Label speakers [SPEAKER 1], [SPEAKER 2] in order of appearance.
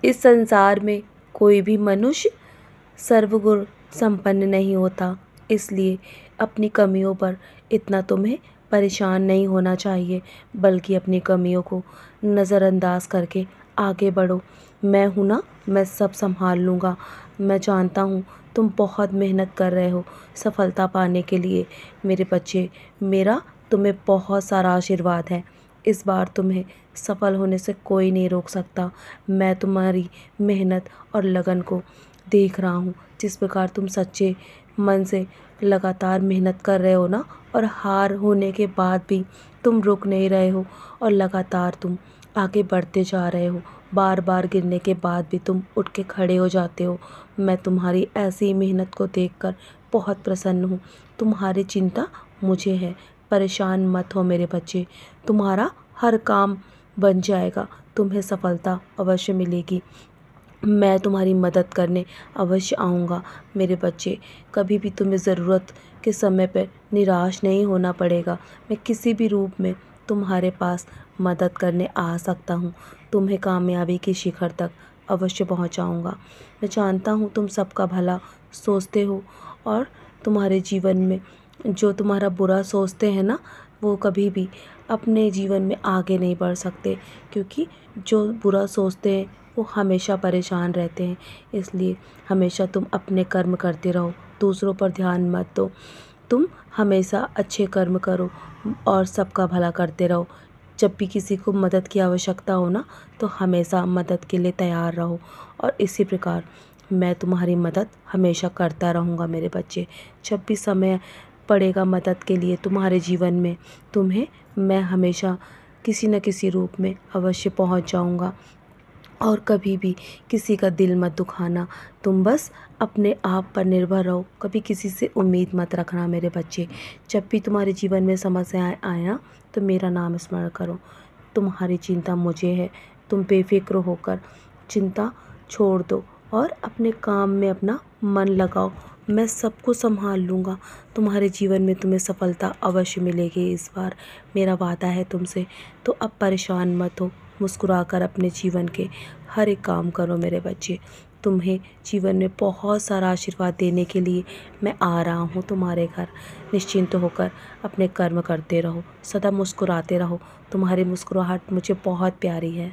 [SPEAKER 1] इस संसार में कोई भी मनुष्य सर्वगुण संपन्न नहीं होता, इसलिए अपनी कमियों पर इतना तुम्हें परेशान नहीं होना चाहिए, बल्कि अपनी कमियों को नज़रअंदाज करके आगे बढ़ो। मैं हूँ ना, मैं सब संभाल लूँगा। मैं जानता हूँ तुम बहुत मेहनत कर रहे हो सफलता पाने के लिए। मेरे बच्चे, मेरा तुम्हें बहुत सारा आशीर्वाद है। इस बार तुम्हें सफल होने से कोई नहीं रोक सकता। मैं तुम्हारी मेहनत और लगन को देख रहा हूँ, जिस प्रकार तुम सच्चे मन से लगातार मेहनत कर रहे हो ना, और हार होने के बाद भी तुम रुक नहीं रहे हो और लगातार तुम आगे बढ़ते जा रहे हो। बार बार गिरने के बाद भी तुम उठ के खड़े हो जाते हो। मैं तुम्हारी ऐसी मेहनत को देखकर बहुत प्रसन्न हूँ। तुम्हारी चिंता मुझे है। परेशान मत हो मेरे बच्चे, तुम्हारा हर काम बन जाएगा। तुम्हें सफलता अवश्य मिलेगी। मैं तुम्हारी मदद करने अवश्य आऊँगा मेरे बच्चे। कभी भी तुम्हें ज़रूरत के समय पर निराश नहीं होना पड़ेगा। मैं किसी भी रूप में तुम्हारे पास मदद करने आ सकता हूँ। तुम्हें कामयाबी के शिखर तक अवश्य पहुँचाऊँगा। मैं जानता हूँ तुम सबका भला सोचते हो, और तुम्हारे जीवन में जो तुम्हारा बुरा सोचते हैं ना, वो कभी भी अपने जीवन में आगे नहीं बढ़ सकते, क्योंकि जो बुरा सोचते हैं वो हमेशा परेशान रहते हैं। इसलिए हमेशा तुम अपने कर्म करते रहो, दूसरों पर ध्यान मत दो। तुम हमेशा अच्छे कर्म करो और सबका भला करते रहो। जब भी किसी को मदद की आवश्यकता हो ना, तो हमेशा मदद के लिए तैयार रहो। और इसी प्रकार मैं तुम्हारी मदद हमेशा करता रहूँगा मेरे बच्चे। जब भी समय पड़ेगा मदद के लिए तुम्हारे जीवन में, तुम्हें मैं हमेशा किसी न किसी रूप में अवश्य पहुँच जाऊँगा। और कभी भी किसी का दिल मत दुखाना। तुम बस अपने आप पर निर्भर रहो, कभी किसी से उम्मीद मत रखना मेरे बच्चे। जब भी तुम्हारे जीवन में समस्याएं आए ना, तो मेरा नाम स्मरण करो। तुम्हारी चिंता मुझे है। तुम बेफिक्र होकर चिंता छोड़ दो और अपने काम में अपना मन लगाओ। मैं सबको संभाल लूँगा। तुम्हारे जीवन में तुम्हें सफलता अवश्य मिलेगी इस बार, मेरा वादा है तुमसे। तो अब परेशान मत हो, मुस्कुराकर अपने जीवन के हर एक काम करो मेरे बच्चे। तुम्हें जीवन में बहुत सारा आशीर्वाद देने के लिए मैं आ रहा हूँ तुम्हारे घर। निश्चिंत होकर अपने कर्म करते रहो, सदा मुस्कुराते रहो। तुम्हारी मुस्कुराहट मुझे बहुत प्यारी है।